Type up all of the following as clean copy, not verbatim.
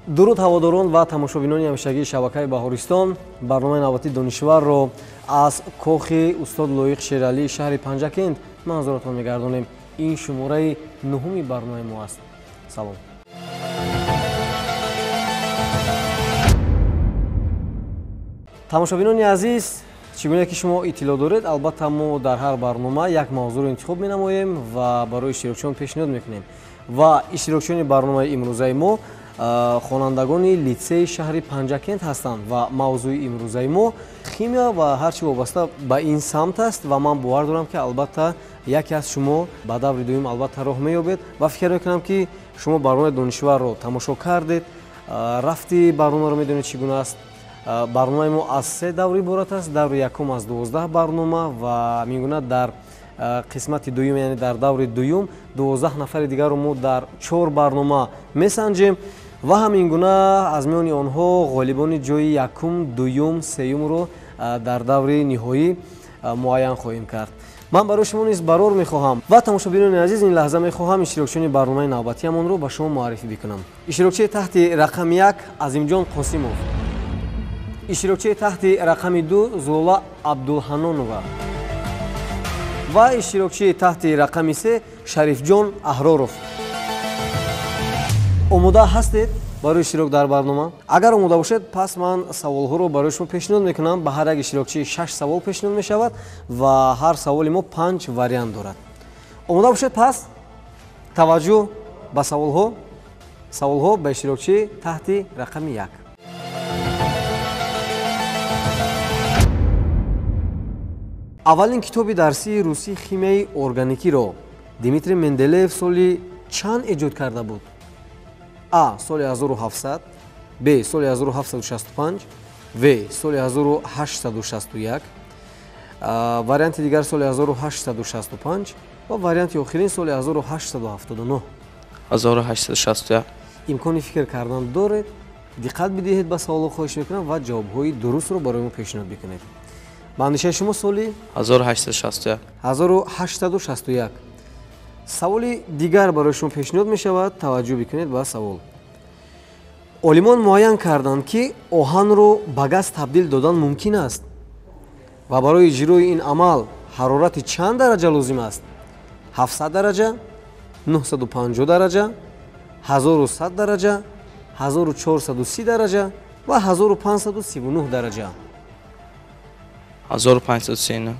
дуруд ҳаводорон ва тамошобинони ҳамешагии шабакаи Баҳористон, барномаи навбати донишварро аз кохи устод Лоиқ Шералии шаҳри Панҷакент манзуратон мегардонем. ин шумораи 9-уми барномаи мо аст. салом. тамошобинони азиз, чӣ гуна ки шумо иттилоъ доред, албатта мо дар ҳар барнома як мавзӯъро интихоб менамоем ва барои иштирокчиён пешниҳод мекунем. ва иштирокчиёни барномаи имрӯзаи мо хонандагони литсеи шаҳри Панҷакент ҳастанд ва мавзӯи имрӯзаи мо химия ва ҳар чӣ вобаста ба ин самт аст ва ман бовар дорам ки албатта яке аз шумо ба даври дуюм албатта роҳ меёбед ва фикр мекунам ки шумо барномаи донишварро тамошо кардед, рафти барномаро медонед чӣ гуна аст. барномаи мо аз 3 давр иборат аст. даври якум аз 12 барнома ва мегӯна дар қисмати дуюм, яъне дар даври дуюм 12 нафари дигарро мо дар 4 барнома месанҷем ва ҳамин гуна аз миёни онҳо ғолибони ҷои якум, дуюм, сеюмро дар даври ниҳоӣ муайян хоҳем кард. ман барои шумо низ барор мехоҳам ва тамошобинони азиз ин лаҳза мехоҳам иштирокчиёни барномаи навбатиамонро ба шумо муаррифӣ бикунам. иштирокчии таҳти рақами 1 Азимҷон Қосимов, иштирокчии таҳти рақами 2 Зулола Абдулҳанонова ва иштирокчии таҳти рақами 3 Шарифҷон Аҳроров. омода ҳастед барои иштирок дар барнома? агар омода бошед, пас ман саволҳоро барои шумо пешниҳод мекунам. ба ҳар як иштирокчӣ 6 савол пешниҳод мешавад ва ҳар саволи мо 5 вариант дорад. омода бошед, пас таваҷҷӯҳ ба саволҳо ба иштирокчии таҳти рақами 1. аввалин китоби дарсии русии химияи органикиро Дмитрий Менделеев соли чанд эҷод карда буд? А. соли 1700, Б. соли 1765, В. соли 1861, варианти дигар соли 1865 ва варианти охирин соли 1879. 1861. имкони фикр кардан доред. диққат бидиҳед ба саволҳо, хоҳиш мекунам ва ҷавобҳои дурустро барои мо пешниҳод бикунед. ба андешаи шумо соли 1861. 1861. саволи дигар барои шумо пешниҳод мешавад. таваҷҷӯҳ бикунед ба савол. олимон муайян карданд ки оҳанро ба газ табдил додан мумкин аст ва барои иҷрои ин амал ҳарорати чанд дараҷа лозим аст? 700 дараҷа, 950 дараҷа, 1100 дараҷа, 1430 дараҷа ва 1539 дараҷа. 1539.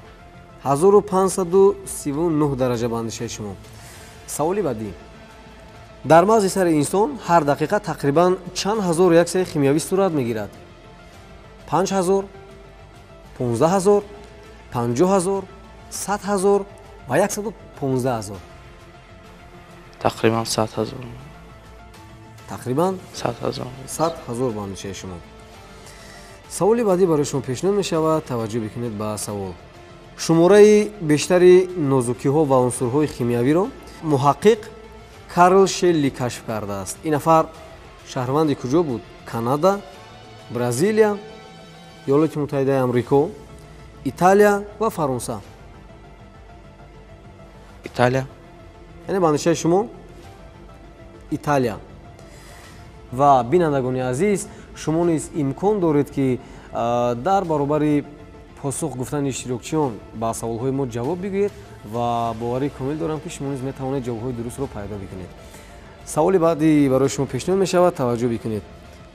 1539 дараҷа ба андешаи шумо. саволи баъдӣ. дар мағзи сари инсон ҳар дақиқа тақрибан чанд ҳазор реаксияи химиявӣ сурат мегирад? 5000, 15000, 50000, 100000 ва 115000. тақрибан 100000. тақрибан 100000. 100000 ба андешаи шумо. саволи баъдӣ барои шумо пешниҳод мешавад. таваҷҷӯҳ бикунед ба савол. шумораи бештари нозукиҳо ва унсурҳои химиявиро муҳаққиқ Карл Шелли кашф кардааст. ин нафар шаҳрванди куҷо буд? Канада, Бразилия, Иёлоти Муттаҳидаи Амрико, Италия ва Фаронса. Италия. яъне ба андешаи шумо Италия. ва бинандагони азиз, шумо низ имкон доред ки дар баробари посух гуфтани иштирокчиён ба саволҳои мо ҷавоб бигӯед ва боварии комил дорам ки шумо низ метавонед ҷавобҳои дурустро пайдо бикунед. саволи баъдӣ барои шумо пешниҳод мешавад. таваҷҷӯҳ бикунед.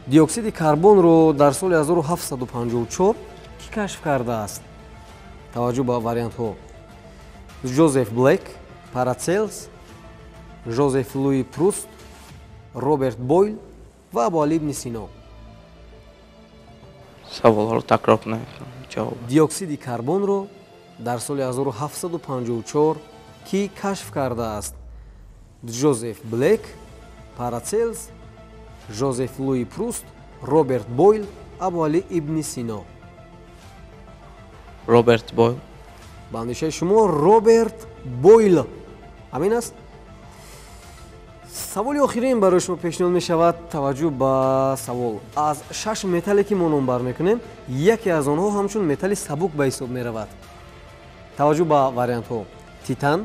диоксиди карбонро дар соли 1754 кӣ кашф кардааст? таваҷҷӯҳ ба вариантҳо. Ҷозеф Блек, Парацелс, Ҷозеф Луи Пруст, Роберт Бойл ва Абу Али ибн Сино. саволҳоро такрор кунед. ҷавоб. диоксиди карбонро дар соли 1754 кӣ кашф кардааст? Ҷозеф Блек, Парацелс, Ҷозеф Луи Пруст, Роберт Бойл, Абу Али ибн Сино. Роберт Бойл. ба андешаи шумо Роберт Бойл. ҳамин аст. саволи охирин барои шумо пешниҳод мешавад. таваҷҷӯҳ ба савол. аз 6 металле ки мо номбар мекунем, яке аз онҳо ҳамчун металли сабук ба ҳисоб меравад. таваҷҷӯҳ ба вариантҳо. титан,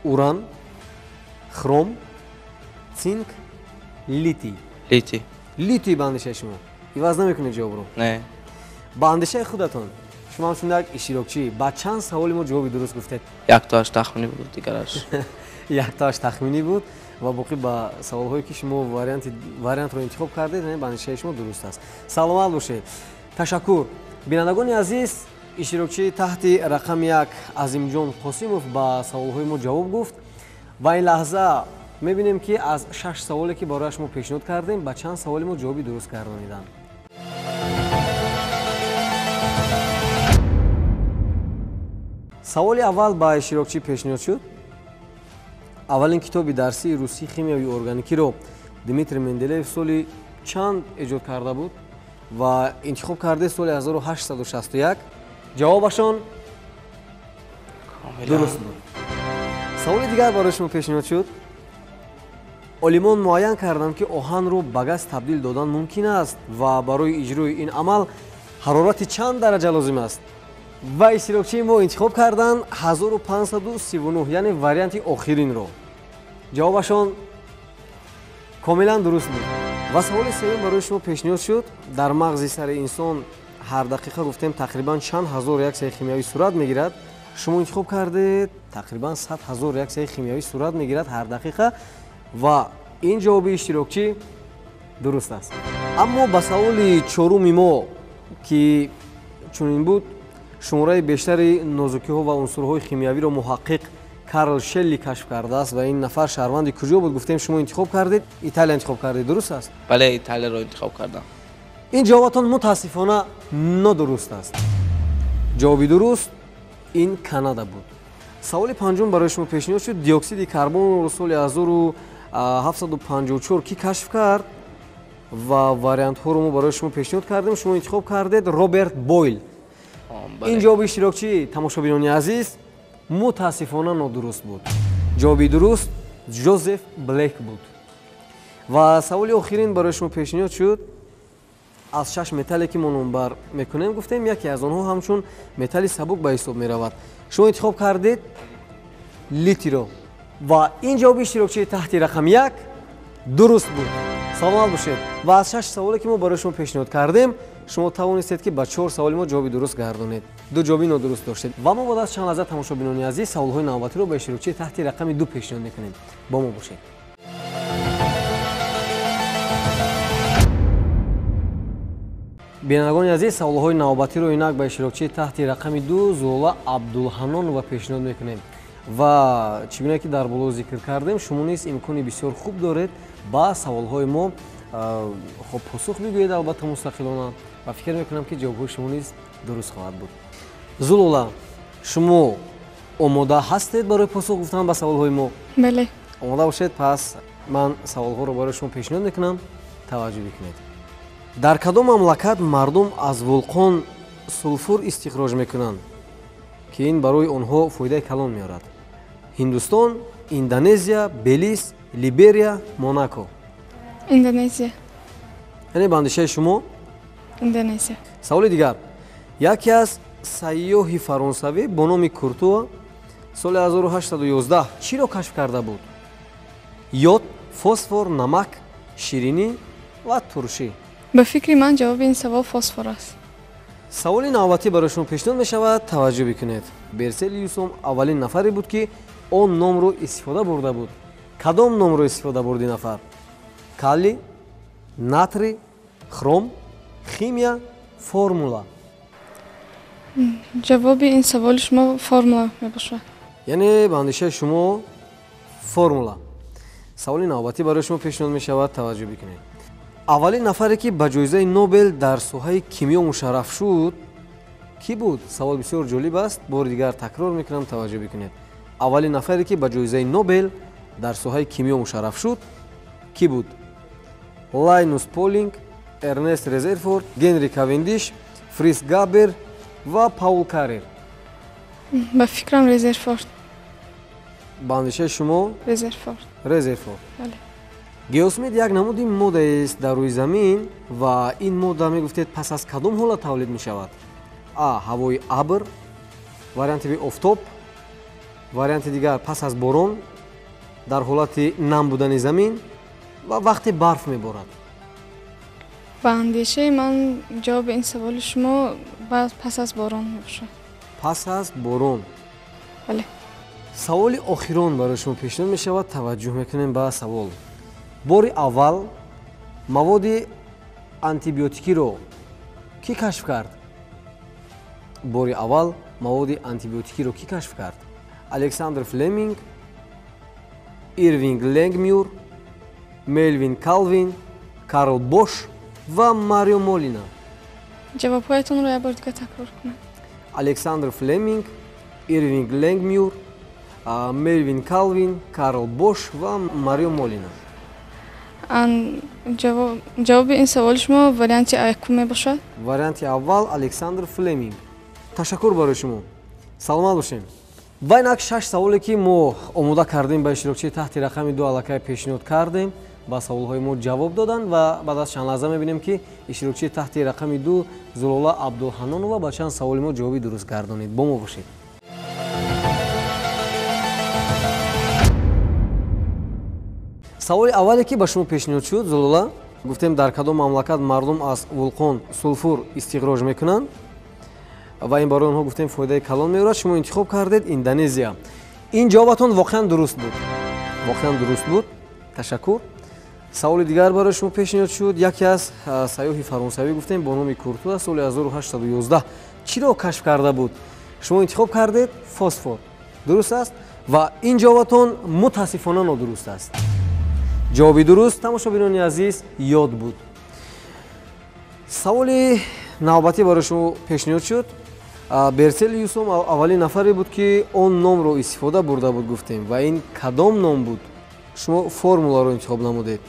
уран, хром, цинк, литий. لیتی. لیتی به اندیشه شما عوض نمیکنید جواب رو. نه. با اندیشه خودتون شما همچون یک اشتراکچی با چند سوالی ما جوابی درست گفتید؟ یک تاش تخمینی بود دیگرش. یک تاش تخمینی بود و باقی با سوال‌هایی که شما واریانت رو انتخاب کردید یعنی با اندیشه شما درست است. سلامت باشید. تشکر. بینندگان عزیز، اشتراکچی تحت رقم 1 عظیمجان قاسمов با سوال‌های ما جواب گفت و این لحظه می‌بینیم که از 6 سوالی که برایش ما پیشنهاد کردیم با چند سوالی ما جوابی درست گردانیدن. سوال اول با اشتراکچی پیشنهاد شد. اولین کتاب درسی روسی خیمیایی ارگانیکی رو دیمیتری مندلیف سالی چند ایجاد کرده بود و انتخاب کرده سال 1861. جوابشان درست بود. سوال دیگر برای شما پیشنهاد شد. عالمان معین کردند که آهن رو به گاز تبدیل دادن ممکن است و برای اجرای این عمل حرارت چند درجه لازم است؟ و اشتراکچی ما انتخاب کردن 1539 یعنی واریانت آخرین رو. جوابشان کاملا درست بود. و سوال سوم برای شما پیشنهاد شد. در مغز سر انسان هر دقیقه گفتیم تقریبا چند هزار ریاکسیون شیمیایی صورت میگیرد. شما انتخاب کردید تقریبا 100,000 ریاکسیون شیمیایی صورت میگیرد هر دقیقه و این جواب اشتراکچی درست است. اما با سوال چهارم ما که چنین بود، شماره بیشتر نازکی‌ها و عنصرهای شیمیایی را محقق کارل شلی کشف کرده است و این نفر شهروند کجا بود؟ گفتیم شما انتخاب کردید ایتالیا انتخاب کردید، درست است؟ بله ایتالیا رو انتخاب کردم. این جوابتان متاسفانه نادرست است. جوابی درست این کانادا بود. سوال پنجم برای شما پیشنهاد شد. دی اکسید کربن رو سال 1754 کی کشف کرد و واریانت ها رو ما برای شما پیشنهاد کردیم. شما انتخاب کردید روبرت بویل. این جواب اشتراکچی تماشابینان عزیز متاسفانه نادرست بود. جوابی درست جوزف بلیک بود. و سوال آخرین برای شما پیشنهاد شد. از 6 متالی که ما نمبر میکنیم گفتیم یکی از آنها همچون متال سبک به حساب میرود. شما انتخاب کردید لیتی رو و این جواب اشتراکچی تحت رقم 1 درست بود. سلامت باشید. و از 6 سوالی که ما برای شما پیشنهاد کردیم شما توانستید که با 4 سوال ما جوابی درست گردانید. 2 جوابی نادرست داشتید. و ما بعد از چند لحظه تماشابینان عزیز سوال‌های نوبتی رو به اشتراکچی تحت رقم 2 پیشنهاد میکنیم. با ما باشید. بینندگان عزیز سوال‌های نوبتی رو اینک به اشتراکچی تحت رقم 2 زولا عبدالحنان و پیشنهاد میکنیم. و چگونه که در بالا ذکر کردیم شما نیز امکانی بسیار خوب دارید با سوال‌های ما خب پاسخ بگویید البته مستقلانه و فکر میکنم که جواب‌های شما نیز درست خواهد بود. زولا شما آماده هستید برای پاسخ گفتن به سوال‌های ما؟ بله. آماده باشید. پس من سوال‌ها رو برای شما پیشنهاد میکنم توجه بکنید. در کدام مملکت مردم از ولقان سولفور استخراج میکنند که این برای آنها فایده کلان میارد؟ هندوستان، اندونزیا، بلیز، لیبریا، موناکو. اندونزیا. یعنی به اندیشه شما اندونزیا. سوال دیگر. یکی از سیاح فرانسوی با نام کورتوا سال 1811 چی را کشف کرده بود؟ یود، فسفر، نمک، شیرینی و ترشی. به فکر من جواب این سوال فسفر است. سوال نوبتی برای شما پیشنهاد می شود توجه بکنید. برسلیوس اولین نفری بود که آن نام رو استفاده برده بود. کدام نام رو استفاده برد این نفر؟ کالی، ناتری، خروم، خیمیا، فرمولا. جواب این سوال شما فرمولا می باشد. یعنی به اندیشه شما فرمولا. سوال نوبتی برای شما پیشنهاد می شود توجه بکنید. اولین نفری که به جایزه نوبل در ساحه کیمیا مشرف شد کی بود؟ سوال بسیار جالب است. بار دیگر تکرار میکنم توجه بکنید. اولین نفری که به جایزه نوبل در ساحه کیمیا مشرف شد کی بود؟ لاینوس پولینگ، ارنست رذرفورد، هنری کاوندیش، فریتز گابر و پاول کارر. به فکرم رذرفورد. به اندیشه شما رذرفورد. رذرفورد. بله. گیوسمید یک نمودی ماده است در روی زمین و این ماده میگفتید پس از کدام حالت تولید می شود؟ هوای ابر، واریانت بی آفتاب، واریانت دیگر پس از باران در حالت نم بودن زمین و وقتی برف میبارد. ба андешаи ман ҷавоби ин саволи шумо пас аз борон мебошад. пас аз борон. бале. саволи охирон барои шумо пешниҳод мешавад. таваҷҷӯҳ мекунем ба савол. бори аввал маводи антибиотикиро кӣ кашф кард? бори аввал маводи антибиотикиро кӣ кашф кард? александр флеминг, ирвинг лэнгмюр, мелвин калвин, карл бош ва марио молина. ҷавобҳоятонро як бор дига такрор кунед. александр флеминг, ирвинг лэнгмюр, мелвин калвин, карл бош ва марио молина. ҷавоби ин саволи шумо варианти якум мебошад. варианти аввал александр флеминг. ташаккур барои шумо. саломат бошем. ва инак 6 саволе ки мо омода кардем ба иштирокчии таҳти рақами 2 аллакай пешниҳод кардем. ба саволҳои мо ҷавоб доданд ва баъд аз чанд лаҳза мебинем ки иштирокчии таҳти рақами 2 зулола абдулҳанонова ба чанд саволи мо ҷавоби дуруст гардонид. бо мо бошед. саволи аввале ки ба шумо пешниҳод шуд, зулола, гуфтем дар кадом мамлакат мардум аз вулқон сулфур истиқроҷ мекунанд ва ин барои онҳо гуфтем фоидаи калон меорад. шумо интихоб кардед Индонезия. ин ҷавобатон воқеан дуруст буд. воқеан дуруст буд. ташаккур. саволи дигар барои шумо пешниҳод шуд. яке аз сайёҳи фаронсавӣ гуфтем бо номи Куртуа соли 1811 чиро кашф карда буд? шумо интихоб кардед фосфор. дуруст аст ва ин ҷавобатон мутаассифона нодуруст аст. ҷавоби дуруст, тамошобинони азиз, ёд буд. саволи навбатӣ барои шумо пешниҳод шуд. Берсельюсом аввалин нафаре буд ки он номро истифода бурда буд гуфтем ва ин кадом ном буд? шумо формуларо интихоб намудед.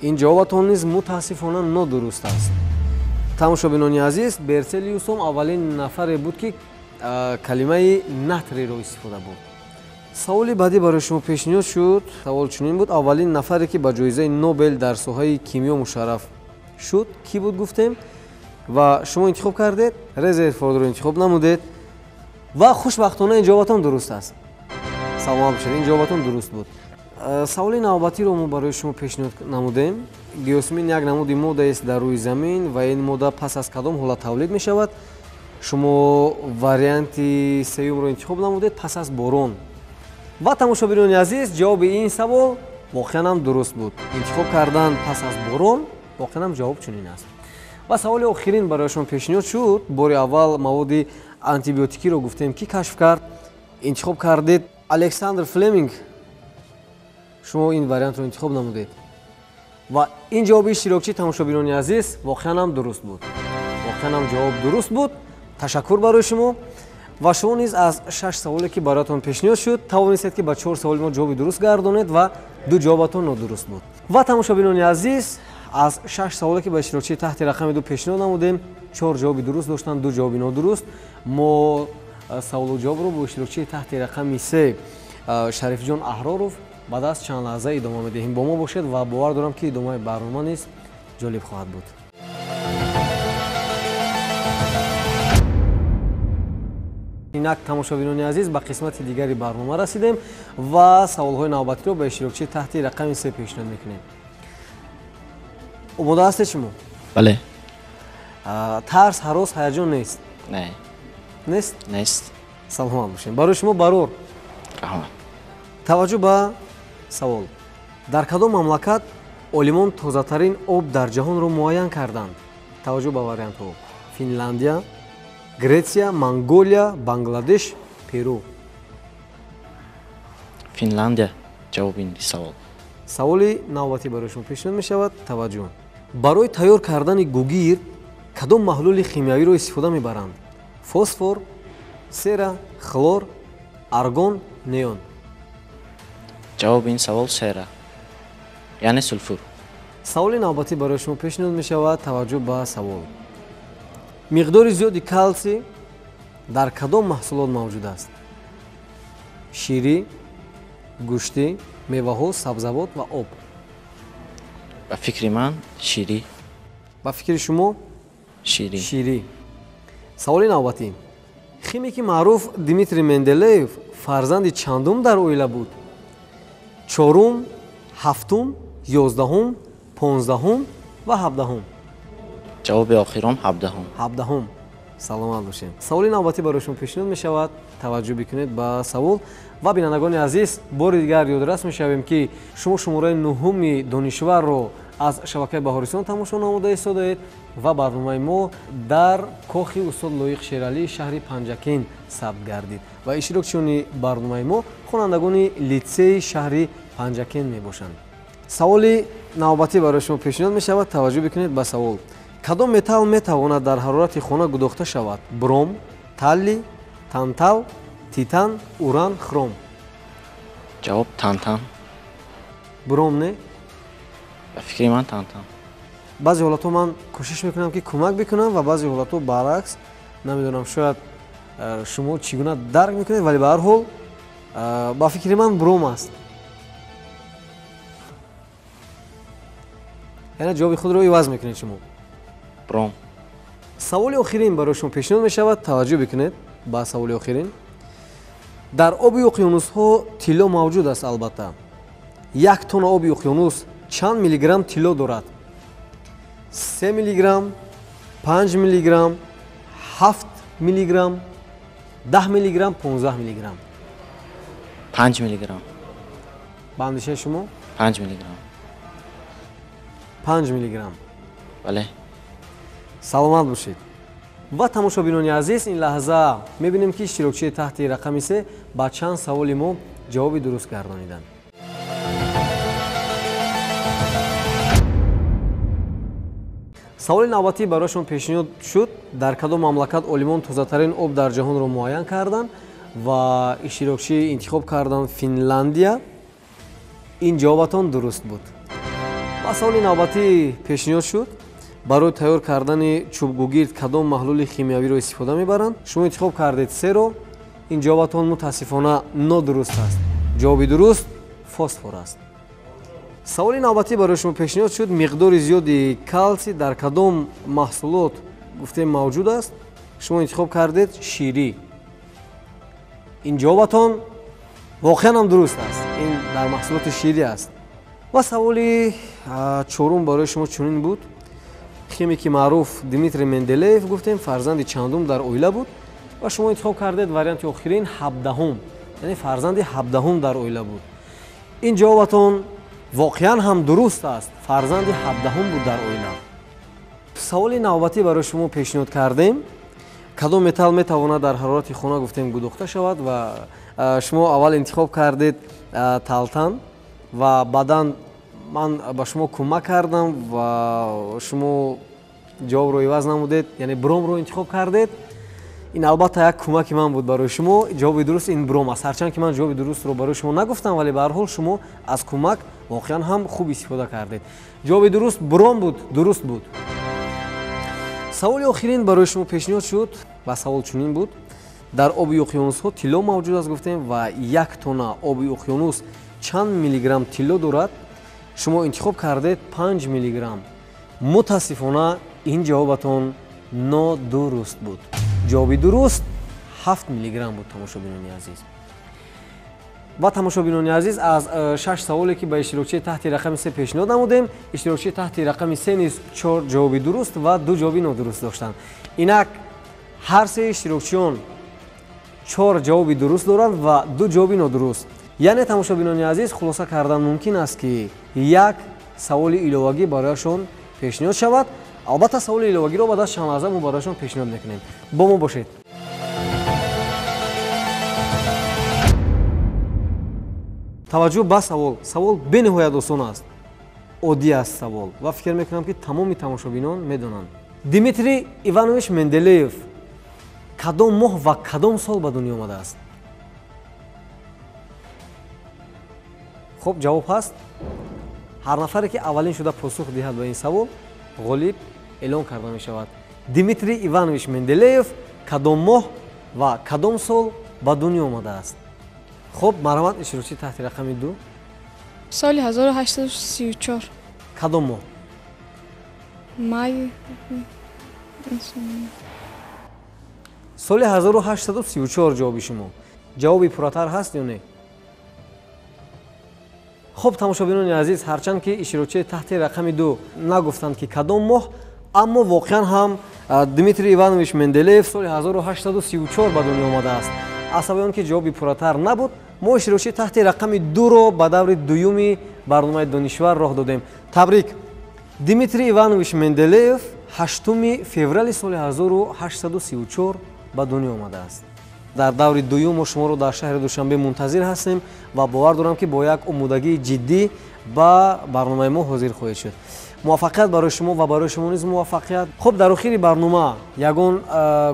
ин ҷавобатон низ мутаассифона нодуруст аст. тамошобинони азиз, Берсельюсом аввалин нафаре буд ки калимаи натриро истифода бурд. саволи баъдӣ барои шумо пешниҳод шуд. савол чунин буд. аввалин нафаре ки ба ҷоизаи Нобел дар соҳаи кимиё мушарраф шуд кӣ буд гуфтем? ва шумо интихоб кардед, Резерфордро интихоб намудед ва хушбахтона ин ҷавобатон дуруст аст. саломат бошед, ин ҷавобатон дуруст буд. саволи навбатиро мо барои шумо пешниҳод намудем. геосмин як намуди моддаест дар рӯи замин ва ин модда пас аз кадом ҳолат тавлид мешавад? шумо варианти сеюмро интихоб намудед, пас аз борон. ва тамошобинони азиз, ҷавоби ин савол воқеан ҳам дуруст буд. интихоб кардан пас аз борон воқеан ҳам ҷавоб чунин аст. ва саволи охирин барои шумо пешниҳод шуд. бори аввал маводи антибиотикиро гуфтем ки кашф кард? интихоб кардед Александр Флеминг. шумо ин вариантро интихоб намудед ва ин ҷавоби иштирокчӣ, тамошобинони азиз, воқеан ҳам дуруст буд. воқеан ҳам ҷавоб дуруст буд. ташаккур барои шумо. ва шумо низ аз 6 саволе ки бароятон пешниҳод шуд, тавонистед ки ба 4 саволи мо ҷавоби дуруст гардонед ва 2 ҷавобатон нодуруст буд. ва тамошобинони азиз, аз 6 саволе ки ба иштирокчии таҳти рақами 2 пешниҳод намудем, 4 ҷавоби дуруст доштанд, 2 ҷавоби нодуруст. мо саволу ҷавобро бо иштирокчии таҳти рақами 3 Шарифҷон Аҳроров баъд аз чанд лаҳза идома медиҳем. бо мо бошед ва бовар дорам ки идомаи барнома низ ҷолиб хоҳад буд. инак тамошобинони азиз, ба қисмати дигари барнома расидем ва саволҳои навбатиро ба иштирокчии таҳти рақами 3 пешниҳод мекунем. омода ҳастед шумо? бале. тарс, ҳарос, ҳаяҷон нест? не. нест? нест. саломат бошем. барои шумо барор. раҳмат. таваҷҷӯҳ ба савол. дар кадом мамлакат олимон тозатарин об дар ҷаҳонро муайян карданд? таваҷҷӯҳ ба вариантҳо. Финляндия, Гретсия, Монголия, Бангладеш, Перу. Финляндия ҷавоби ин савол. саволи навбатӣ барои шумо пешниҳод мешавад. таваҷҷӯҳ. барои тайёр кардани гугир кадом маҳлули химиявиро истифода мебаранд? Фосфор, сера, хлор, аргон, неон. ҷавоби ин савол сера, яъне сулфур. саволи навбатӣ барои шумо пешниҳод мешавад. таваҷҷӯҳ ба савол. миқдори зиёди калсий дар кадом маҳсулот мавҷуд аст? ширӣ, гӯшти, меваҳо, сабзавот ва об. ба фикри ман ширӣ. ба фикри шумо? ширӣ. ширӣ. саволи навбатӣ. химики маъруф Дмитрий Менделеев фарзанди чандум дар оила буд? чорум, ҳафтум, ёздаҳум, понздаҳум ва ҳабдаҳум. ҷавоби охирон 17-ум. 17. саломат бошед. саволи навбатӣ барои шумо пешниҳод мешавад. таваҷҷӯҳ бикунед ба савол. ва бинандагони азиз, бори дигар ёдорас мешавем ки шумо шумораи 9-уми донишварро аз шабакаи Баҳористон тамошо намуда истодаед ва барномаи мо дар кохи устод Лоиқ Шералӣ шаҳри Панҷакин сабт гардид ва иштирокчиёни барномаи мо хонандагони литсеи шаҳри Панҷакин мебошанд. саволи навбатӣ барои шумо пешниҳод мешавад. таваҷҷӯҳ бикунед ба савол. кадом металл метавонад дар ҳарорати хона гудохта шавад? Бром, талли, тантал, титан, уран, хром. ҷавоб тантан. Бром не? ба фикри ман тантан. баъзе ҳолатҳо ман кӯшиш мекунам ки кӯмак бикунам ва баъзе ҳолатҳо баръакс. намедонам шояд шумо чӣ гуна дарк мекунед, вале ба ҳар ҳол ба фикри ман бром аст. яъне ҷавоби худро иваз мекунед шумо. бром. саволи охирин барои шумо пешниҳод мешавад. таваҷҷӯҳ бикунед ба саволи охирин. дар оби уқёнусҳо тилло мавҷуд аст албатта. як тонна оби уқёнус чанд миллиграмм тилло дорад? 3 миллиграмм, 5 миллиграмм, 7 миллиграмм, 10 миллиграмм, 15 миллиграмм. 5 миллиграмм. ба андешаи шумо 5 миллиграмм. 5 миллиграмм. бале. саломат бошед. ва тамошобинони азиз, ин лаҳза мебинем ки иштирокчии таҳти рақами 3 ба чанд саволи мо ҷавоби дуруст гардониданд. саволи навбатӣ барояшон пешниҳод шуд. дар кадом мамлакат олимон тозатарин об дар ҷаҳонро муайян карданд ва иштирокчӣ интихоб карданд Финляндия? ин ҷавобатон дуруст буд. ва саволи навбатӣ пешниҳод шуд. барои тайёр кардани чӯбгугирд кадом маҳлули химиявиро истифода мебаранд? шумо интихоб кардед серо. ин ҷавобатон мутаассифона нодуруст аст. ҷавоби дуруст фосфор аст. саволи навбатӣ барои шумо пешниҳод шуд. миқдори зиёди калсий дар кадом маҳсулот гуфтем мавҷуд аст? шумо интихоб кардед ширӣ. ин ҷавобатон воқеан ҳам дуруст аст. ин дар маҳсулоти ширӣ аст. ва саволи чорум барои шумо чунин буд. химики маъруф Дмитрий Менделеев гуфтем фарзанди чандум дар оила буд ва шумо интихоб кардед варианти охирин 17-ум, яъне фарзанди 17-ум дар оила буд. ин ҷавобатон воқеан ҳам дуруст аст. фарзанди 17-ум буд дар оила. саволи навбатӣ барои шумо пешниҳод кардем. кадом металл метавонад дар ҳарорати хона гуфтем гудохта шавад ва шумо аввал интихоб кардед талтан ва баъдан ман ба шумо кӯмак кардам ва шумо ҷавобро иваз намудед, яъне бромро интихоб кардед. ин албатта як кӯмаки ман буд барои шумо. ҷавоби дуруст ин бром аст. ҳарчанд ки ман ҷавоби дурустро барои шумо нагуфтам, вале ба ҳар ҳол шумо аз кӯмак воқеан ҳам хуб истифода кардед. ҷавоби дуруст бром буд, дуруст буд. саволи охирин барои шумо пешниҳод шуд ва савол чунин буд. дар оби уқёнусҳо тилло мавҷуд аст гуфтем ва як тонна оби уқёнус чанд миллиграмм тилло дорад? шумо интихоб кардед 5 миллиграмм. мутаассифона ин ҷавобатон нодуруст буд. ҷавоби дуруст 7 миллиграмм буд. тамошобинони азиз ва тамошобинони азиз, аз 6 саволе ки ба иштирокчии таҳти рақами 3 пешниҳод намудем, иштирокчии таҳти рақами 3 низ 4 ҷавоби дуруст ва 2 ҷавоби нодуруст доштанд. инак ҳар се иштирокчиён 4 ҷавоби дуруст доранд ва 2 ҷавоби нодуруст. яъне тамошобинони азиз, хулоса кардан мумкин аст ки як саволи иловагӣ барояшон пешниҳод шавад. албатта саволи иловагиро баъд аз чанд лаҳза мо барояшон пешниҳод мекунем. бо мо бошед. таваҷҷӯҳ ба савол. савол бениҳоят осон аст. оддӣ аст савол ва фикр мекунам ки тамоми тамошобинон медонанд. Дмитрий Иванович Менделеев кадом моҳ ва кадом сол ба дунё омадааст? хуб, ҷавоб ҳаст. ҳар нафаре ки аввалин шуда посух диҳад ба ин савол ғолиб эълон карда мешавад. Дмитрий Иванович Менделеев кадом моҳ ва кадом сол ба дунё омадааст? хуб, марҳамат, иштирокчии таҳти рақами 2. соли 1834. кадом моҳ? май. соли 1834 ҷавоби шумо. ҷавоби пурратар ҳаст ё не? хуб, тамошобинони азиз, ҳарчанд ки иштирокчии таҳти рақами 2 нагуфтанд ки кадом моҳ, аммо воқеан ҳам Дмитрий Иванович Менделеев соли 1834 ба дунё омадааст. аз сабаби он ки ҷавоби пурратар набуд, мо иштирокчии таҳти рақами 2-ро ба даври дуюми барномаи донишвар роҳ додем. Табрик! Дмитрий Иванович Менделеев 8 феврали соли 1834 ба дунё омадааст. дар даври дуюм мо шуморо дар шаҳри Душанбе мунтазир ҳастем ва бовар дорам ки бо як омодагии ҷиддӣ ба барномаи мо ҳозир хоҳед шуд. муваффақият барои шумо ва барои шумо низ муваффақият. хуб, дар охири барнома ягон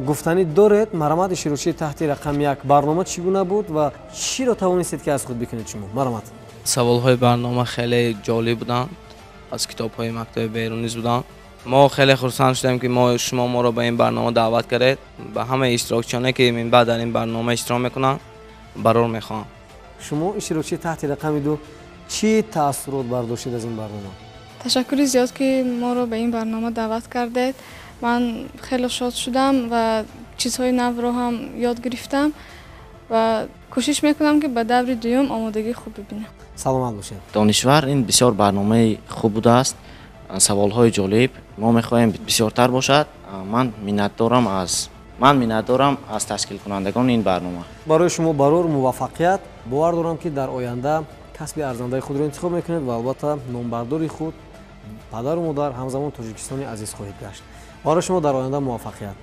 гуфтанӣ доред? марамат иштирокчии таҳти рақами 1 барнома чӣ гуна буд ва чиро тавонистед ки аз худ бикунед шумо? марамат. саволҳои барнома хеле ҷолиб буданд, аз китобҳои мактаби беруниз буданд. мо хеле хурсанд шудем ки шумо моро ба ин барнома даъват кардед. ба ҳамаи иштирокчиёне ки минбаъд дар ин барнома иштирок мекунанд барор мехоҳам. шумо иштирокчии таҳти рақами 2 чӣ таассурот бардоштед аз ин барнома? ташаккури зиёд ки моро ба ин барнома даъват кардед. ман хеле шод шудам ва чизҳои навро ҳам ёд гирифтам ва кӯшиш мекунам ки ба даври дуюм омодагии хуб бибинам. саломат бошед. донишвар ин бисёр барномаи хуб будааст. саволҳои ҷолиб. мо мехоҳем бисёртар бошад. ман миннатдорам аз ташкилкунандагони ин барнома. барои шумо барор муваффақият. бовар дорам ки дар оянда касби арзандаи худро интихоб мекунед ва албатта номбардори худ падару модар ҳамзамон тоҷикистони азиз хоҳед гашт. барои шумо дар оянда муваффақият.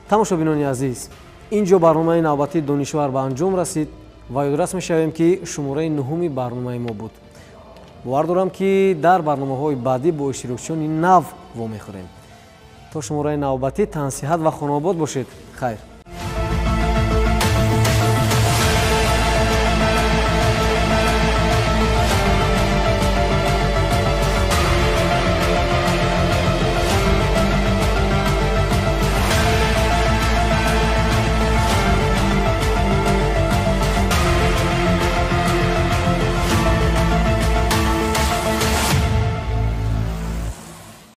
тамошобинони азиз, ин ҷо барномаи навбатии донишвар ба анҷом расид ва ёдрас мешавем ки шумораи 9-уми барномаи мо буд. бовар дорам ки дар барномаҳои баъдӣ бо иштирокчиёни нав вомехӯрем. то шумораи навбатӣ тансиҳат ва хонобод бошед. хайр.